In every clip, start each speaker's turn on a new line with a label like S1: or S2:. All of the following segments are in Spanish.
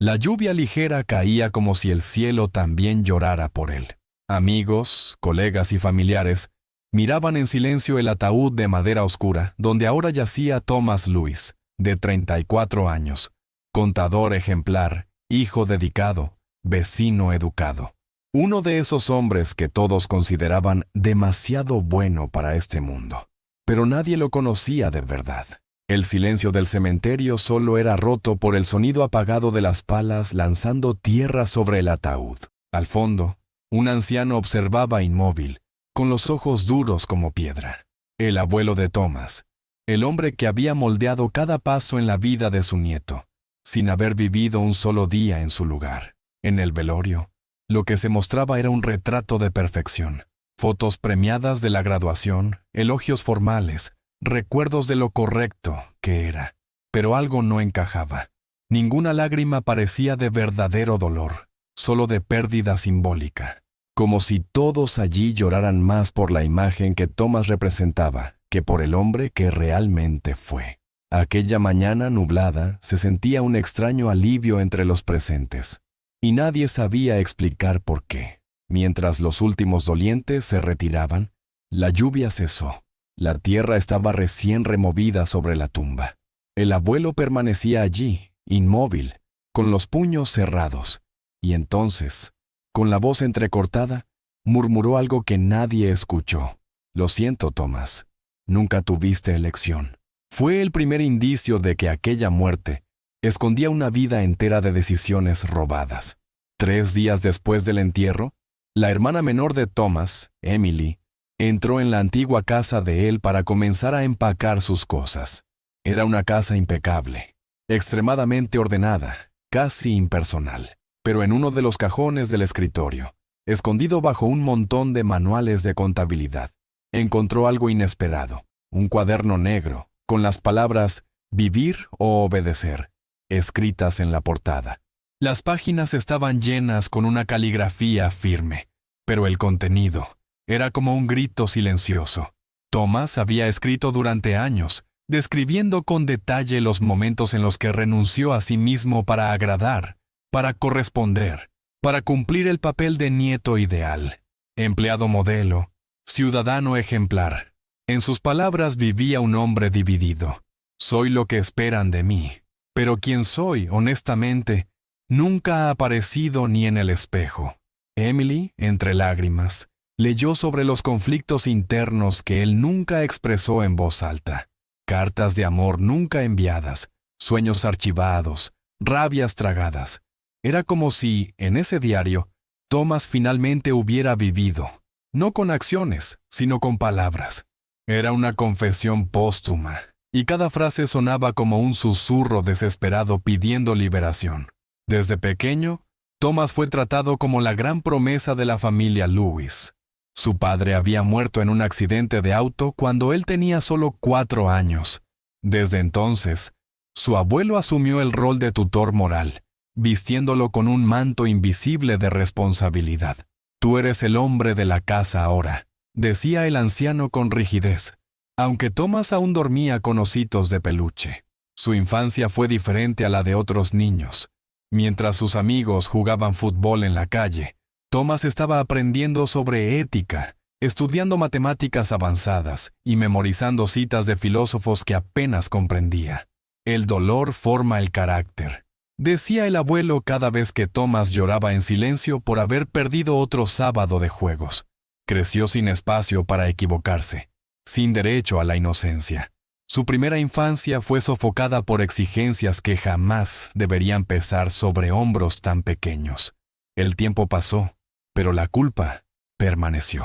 S1: La lluvia ligera caía como si el cielo también llorara por él. Amigos, colegas y familiares miraban en silencio el ataúd de madera oscura donde ahora yacía Thomas Lewis, de 34 años, contador ejemplar, hijo dedicado, vecino educado. Uno de esos hombres que todos consideraban demasiado bueno para este mundo. Pero nadie lo conocía de verdad. El silencio del cementerio solo era roto por el sonido apagado de las palas lanzando tierra sobre el ataúd. Al fondo, un anciano observaba inmóvil, con los ojos duros como piedra. El abuelo de Thomas, el hombre que había moldeado cada paso en la vida de su nieto, sin haber vivido un solo día en su lugar. En el velorio, lo que se mostraba era un retrato de perfección. Fotos premiadas de la graduación, elogios formales, recuerdos de lo correcto que era. Pero algo no encajaba. Ninguna lágrima parecía de verdadero dolor, solo de pérdida simbólica. Como si todos allí lloraran más por la imagen que Thomas representaba que por el hombre que realmente fue. Aquella mañana nublada se sentía un extraño alivio entre los presentes, y nadie sabía explicar por qué. Mientras los últimos dolientes se retiraban, la lluvia cesó. La tierra estaba recién removida sobre la tumba. El abuelo permanecía allí, inmóvil, con los puños cerrados, y entonces, con la voz entrecortada, murmuró algo que nadie escuchó. «Lo siento, Thomas. Nunca tuviste elección». Fue el primer indicio de que aquella muerte escondía una vida entera de decisiones robadas. 3 días después del entierro, la hermana menor de Thomas, Emily, entró en la antigua casa de él para comenzar a empacar sus cosas. Era una casa impecable, extremadamente ordenada, casi impersonal. Pero en uno de los cajones del escritorio, escondido bajo un montón de manuales de contabilidad, encontró algo inesperado, un cuaderno negro, con las palabras «Vivir o obedecer», escritas en la portada. Las páginas estaban llenas con una caligrafía firme, pero el contenido era como un grito silencioso. Thomas había escrito durante años, describiendo con detalle los momentos en los que renunció a sí mismo para agradar, para corresponder, para cumplir el papel de nieto ideal, empleado modelo, ciudadano ejemplar. En sus palabras vivía un hombre dividido. Soy lo que esperan de mí, pero quien soy, honestamente, nunca ha aparecido ni en el espejo. Emily, entre lágrimas, leyó sobre los conflictos internos que él nunca expresó en voz alta. Cartas de amor nunca enviadas, sueños archivados, rabias tragadas. Era como si, en ese diario, Thomas finalmente hubiera vivido, no con acciones, sino con palabras. Era una confesión póstuma, y cada frase sonaba como un susurro desesperado pidiendo liberación. Desde pequeño, Thomas fue tratado como la gran promesa de la familia Lewis. Su padre había muerto en un accidente de auto cuando él tenía solo 4 años. Desde entonces, su abuelo asumió el rol de tutor moral, vistiéndolo con un manto invisible de responsabilidad. «Tú eres el hombre de la casa ahora», decía el anciano con rigidez, aunque Thomas aún dormía con ositos de peluche. Su infancia fue diferente a la de otros niños. Mientras sus amigos jugaban fútbol en la calle, Thomas estaba aprendiendo sobre ética, estudiando matemáticas avanzadas y memorizando citas de filósofos que apenas comprendía. «El dolor forma el carácter», decía el abuelo cada vez que Thomas lloraba en silencio por haber perdido otro sábado de juegos. Creció sin espacio para equivocarse, sin derecho a la inocencia. Su primera infancia fue sofocada por exigencias que jamás deberían pesar sobre hombros tan pequeños. El tiempo pasó, pero la culpa permaneció.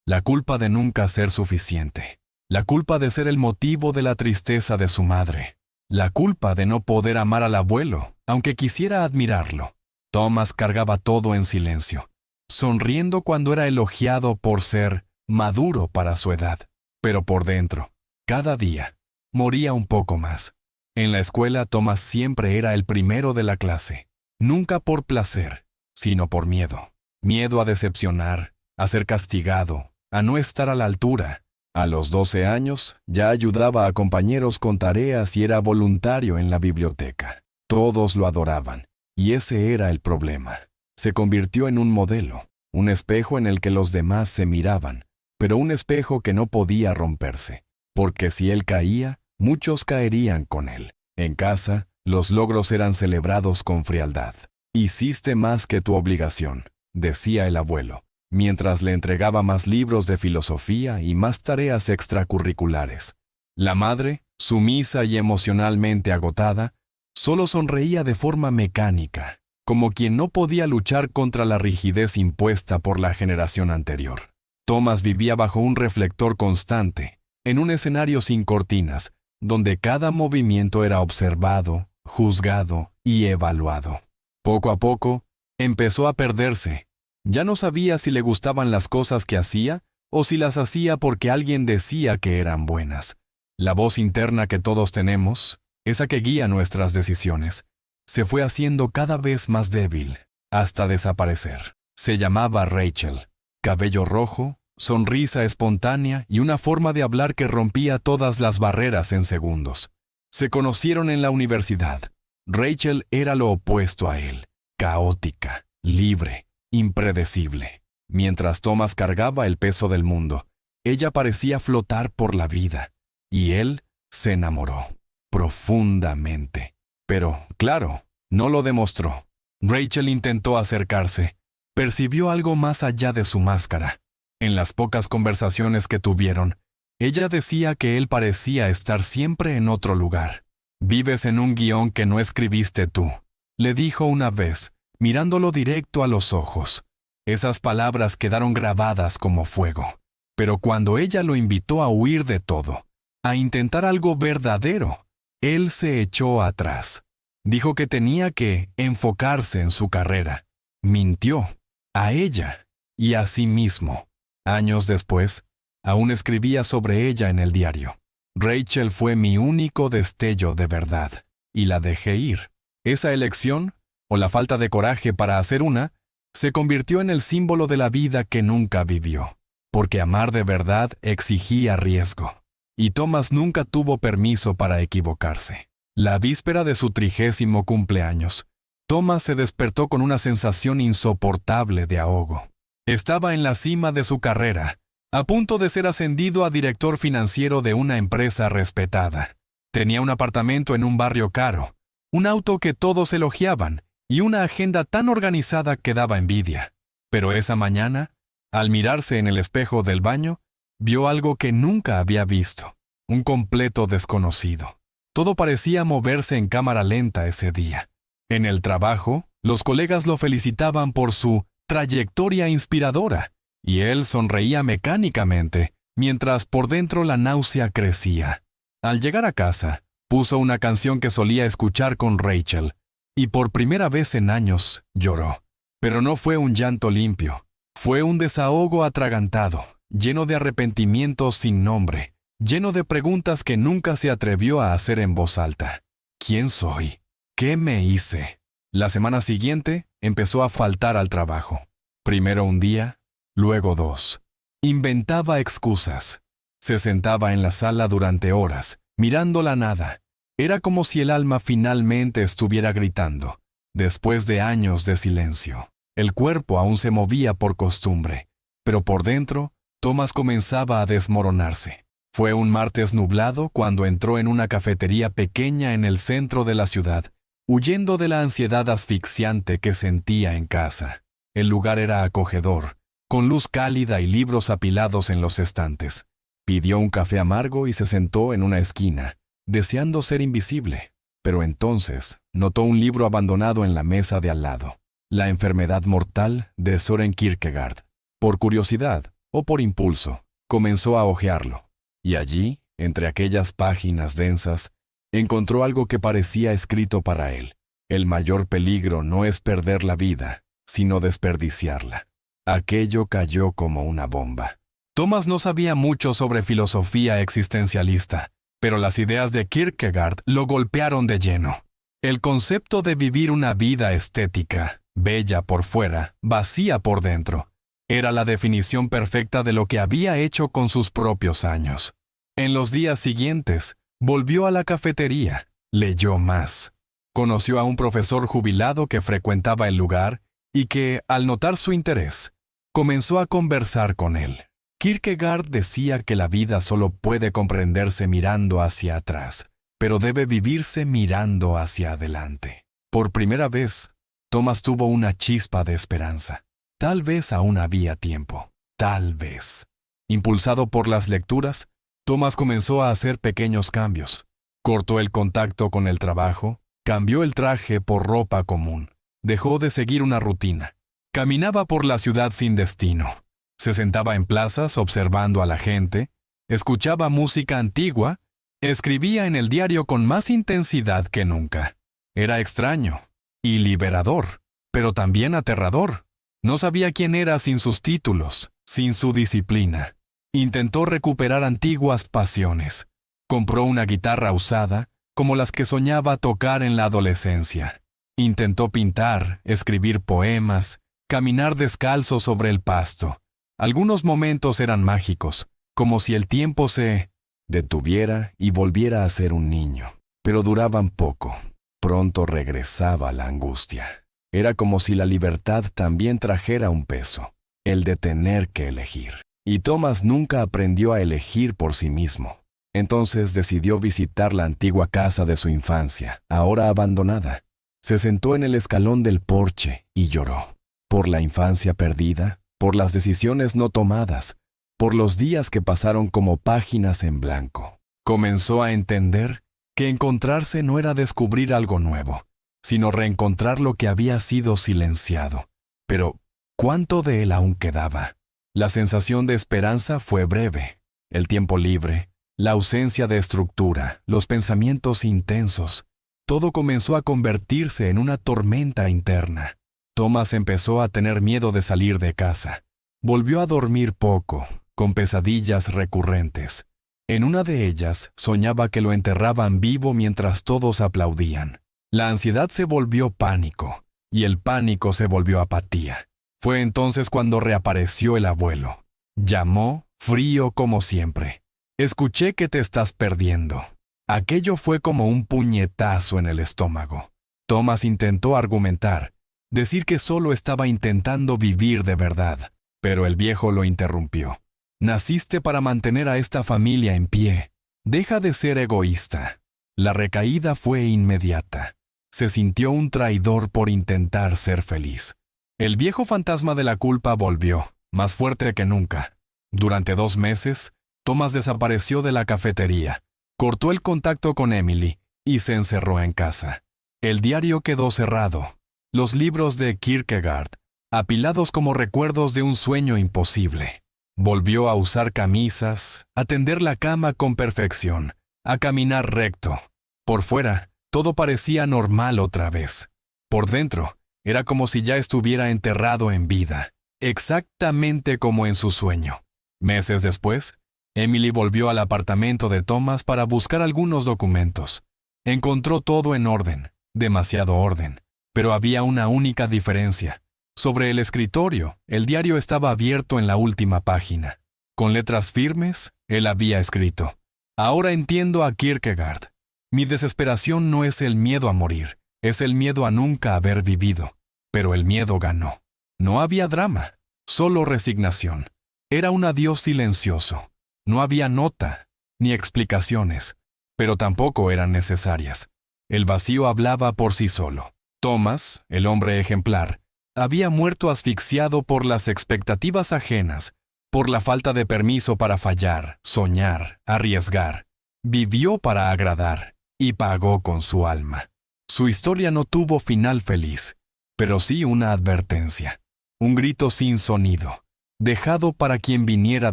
S1: La culpa de nunca ser suficiente. La culpa de ser el motivo de la tristeza de su madre. La culpa de no poder amar al abuelo, aunque quisiera admirarlo. Thomas cargaba todo en silencio, sonriendo cuando era elogiado por ser maduro para su edad. Pero por dentro, cada día, moría un poco más. En la escuela, Thomas siempre era el primero de la clase. Nunca por placer, sino por miedo. Miedo a decepcionar, a ser castigado, a no estar a la altura. A los 12 años, ya ayudaba a compañeros con tareas y era voluntario en la biblioteca. Todos lo adoraban, Y ese era el problema. Se convirtió en un modelo, un espejo en el que los demás se miraban, pero un espejo que no podía romperse, porque si él caía, muchos caerían con él. En casa, los logros eran celebrados con frialdad. «Hiciste más que tu obligación», decía el abuelo, mientras le entregaba más libros de filosofía y más tareas extracurriculares. La madre, sumisa y emocionalmente agotada, solo sonreía de forma mecánica, como quien no podía luchar contra la rigidez impuesta por la generación anterior. Thomas vivía bajo un reflector constante, en un escenario sin cortinas, donde cada movimiento era observado, juzgado y evaluado. Poco a poco, empezó a perderse. Ya no sabía si le gustaban las cosas que hacía o si las hacía porque alguien decía que eran buenas. La voz interna que todos tenemos, esa que guía nuestras decisiones, se fue haciendo cada vez más débil, hasta desaparecer. Se llamaba Rachel. Cabello rojo, sonrisa espontánea y una forma de hablar que rompía todas las barreras en segundos. Se conocieron en la universidad. Rachel era lo opuesto a él, caótica, libre, impredecible. Mientras Thomas cargaba el peso del mundo, ella parecía flotar por la vida, y él se enamoró profundamente. Pero, claro, no lo demostró. Rachel intentó acercarse. Percibió algo más allá de su máscara. En las pocas conversaciones que tuvieron, ella decía que él parecía estar siempre en otro lugar. «Vives en un guión que no escribiste tú», le dijo una vez, mirándolo directo a los ojos. Esas palabras quedaron grabadas como fuego. Pero cuando ella lo invitó a huir de todo, a intentar algo verdadero, él se echó atrás. Dijo que tenía que enfocarse en su carrera. Mintió a ella y a sí mismo. Años después, aún escribía sobre ella en el diario. «Rachel fue mi único destello de verdad, y la dejé ir». Esa elección, o la falta de coraje para hacer una, se convirtió en el símbolo de la vida que nunca vivió, porque amar de verdad exigía riesgo. Y Thomas nunca tuvo permiso para equivocarse. La víspera de su 30º cumpleaños, Thomas se despertó con una sensación insoportable de ahogo. Estaba en la cima de su carrera, a punto de ser ascendido a director financiero de una empresa respetada. Tenía un apartamento en un barrio caro, un auto que todos elogiaban y una agenda tan organizada que daba envidia. Pero esa mañana, al mirarse en el espejo del baño, vio algo que nunca había visto, un completo desconocido. Todo parecía moverse en cámara lenta ese día. En el trabajo, los colegas lo felicitaban por su trayectoria inspiradora, y él sonreía mecánicamente, mientras por dentro la náusea crecía. Al llegar a casa, puso una canción que solía escuchar con Rachel, y por primera vez en años lloró. Pero no fue un llanto limpio, fue un desahogo atragantado, lleno de arrepentimientos sin nombre, lleno de preguntas que nunca se atrevió a hacer en voz alta. ¿Quién soy? ¿Qué me hice? La semana siguiente empezó a faltar al trabajo. Primero un día, luego 2. Inventaba excusas. Se sentaba en la sala durante horas, mirando la nada. Era como si el alma finalmente estuviera gritando, después de años de silencio. El cuerpo aún se movía por costumbre, pero por dentro, Thomas comenzaba a desmoronarse. Fue un martes nublado cuando entró en una cafetería pequeña en el centro de la ciudad, huyendo de la ansiedad asfixiante que sentía en casa. El lugar era acogedor, con luz cálida y libros apilados en los estantes. Pidió un café amargo y se sentó en una esquina, deseando ser invisible. Pero entonces notó un libro abandonado en la mesa de al lado, La enfermedad mortal de Søren Kierkegaard. Por curiosidad, o por impulso, comenzó a hojearlo. Y allí, entre aquellas páginas densas, encontró algo que parecía escrito para él. El mayor peligro no es perder la vida, sino desperdiciarla. Aquello cayó como una bomba. Thomas no sabía mucho sobre filosofía existencialista, pero las ideas de Kierkegaard lo golpearon de lleno. El concepto de vivir una vida estética, bella por fuera, vacía por dentro, era la definición perfecta de lo que había hecho con sus propios años. En los días siguientes, volvió a la cafetería, leyó más. Conoció a un profesor jubilado que frecuentaba el lugar y que, al notar su interés, comenzó a conversar con él. Kierkegaard decía que la vida solo puede comprenderse mirando hacia atrás, pero debe vivirse mirando hacia adelante. Por primera vez, Thomas tuvo una chispa de esperanza. Tal vez aún había tiempo. Tal vez. Impulsado por las lecturas, Thomas comenzó a hacer pequeños cambios. Cortó el contacto con el trabajo, cambió el traje por ropa común, dejó de seguir una rutina. Caminaba por la ciudad sin destino. Se sentaba en plazas observando a la gente, escuchaba música antigua, escribía en el diario con más intensidad que nunca. Era extraño y liberador, pero también aterrador. No sabía quién era sin sus títulos, sin su disciplina. Intentó recuperar antiguas pasiones. Compró una guitarra usada, como las que soñaba tocar en la adolescencia. Intentó pintar, escribir poemas, caminar descalzo sobre el pasto. Algunos momentos eran mágicos, como si el tiempo se detuviera y volviera a ser un niño. Pero duraban poco. Pronto regresaba la angustia. Era como si la libertad también trajera un peso, el de tener que elegir. Y Thomas nunca aprendió a elegir por sí mismo. Entonces decidió visitar la antigua casa de su infancia, ahora abandonada. Se sentó en el escalón del porche y lloró. Por la infancia perdida, por las decisiones no tomadas, por los días que pasaron como páginas en blanco. Comenzó a entender que encontrarse no era descubrir algo nuevo, sino reencontrar lo que había sido silenciado. Pero, ¿cuánto de él aún quedaba? La sensación de esperanza fue breve. El tiempo libre, la ausencia de estructura, los pensamientos intensos, todo comenzó a convertirse en una tormenta interna. Thomas empezó a tener miedo de salir de casa. Volvió a dormir poco, con pesadillas recurrentes. En una de ellas soñaba que lo enterraban vivo mientras todos aplaudían. La ansiedad se volvió pánico, y el pánico se volvió apatía. Fue entonces cuando reapareció el abuelo. Llamó, frío como siempre. Escuché que te estás perdiendo. Aquello fue como un puñetazo en el estómago. Thomas intentó argumentar, decir que solo estaba intentando vivir de verdad, pero el viejo lo interrumpió. Naciste para mantener a esta familia en pie. Deja de ser egoísta. La recaída fue inmediata. Se sintió un traidor por intentar ser feliz. El viejo fantasma de la culpa volvió, más fuerte que nunca. Durante 2 meses, Thomas desapareció de la cafetería, cortó el contacto con Emily y se encerró en casa. El diario quedó cerrado. Los libros de Kierkegaard, apilados como recuerdos de un sueño imposible. Volvió a usar camisas, a tender la cama con perfección, a caminar recto. Por fuera, todo parecía normal otra vez. Por dentro, era como si ya estuviera enterrado en vida, exactamente como en su sueño. Meses después, Emily volvió al apartamento de Thomas para buscar algunos documentos. Encontró todo en orden, demasiado orden, pero había una única diferencia. Sobre el escritorio, el diario estaba abierto en la última página. Con letras firmes, él había escrito: Ahora entiendo a Kierkegaard. Mi desesperación no es el miedo a morir, es el miedo a nunca haber vivido. Pero el miedo ganó. No había drama, solo resignación. Era un adiós silencioso. No había nota, ni explicaciones, pero tampoco eran necesarias. El vacío hablaba por sí solo. Thomas, el hombre ejemplar, había muerto asfixiado por las expectativas ajenas, por la falta de permiso para fallar, soñar, arriesgar. Vivió para agradar y pagó con su alma. Su historia no tuvo final feliz, pero sí una advertencia, un grito sin sonido, dejado para quien viniera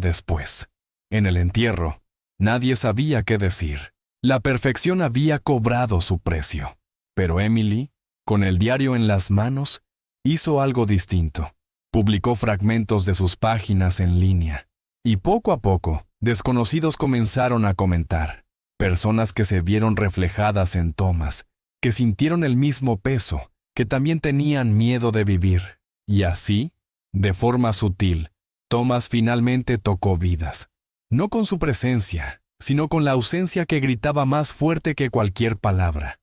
S1: después. En el entierro, nadie sabía qué decir. La perfección había cobrado su precio. Pero Emily, con el diario en las manos, hizo algo distinto. Publicó fragmentos de sus páginas en línea. Y poco a poco, desconocidos comenzaron a comentar. Personas que se vieron reflejadas en Thomas, que sintieron el mismo peso, que también tenían miedo de vivir. Y así, de forma sutil, Thomas finalmente tocó vidas. No con su presencia, sino con la ausencia que gritaba más fuerte que cualquier palabra.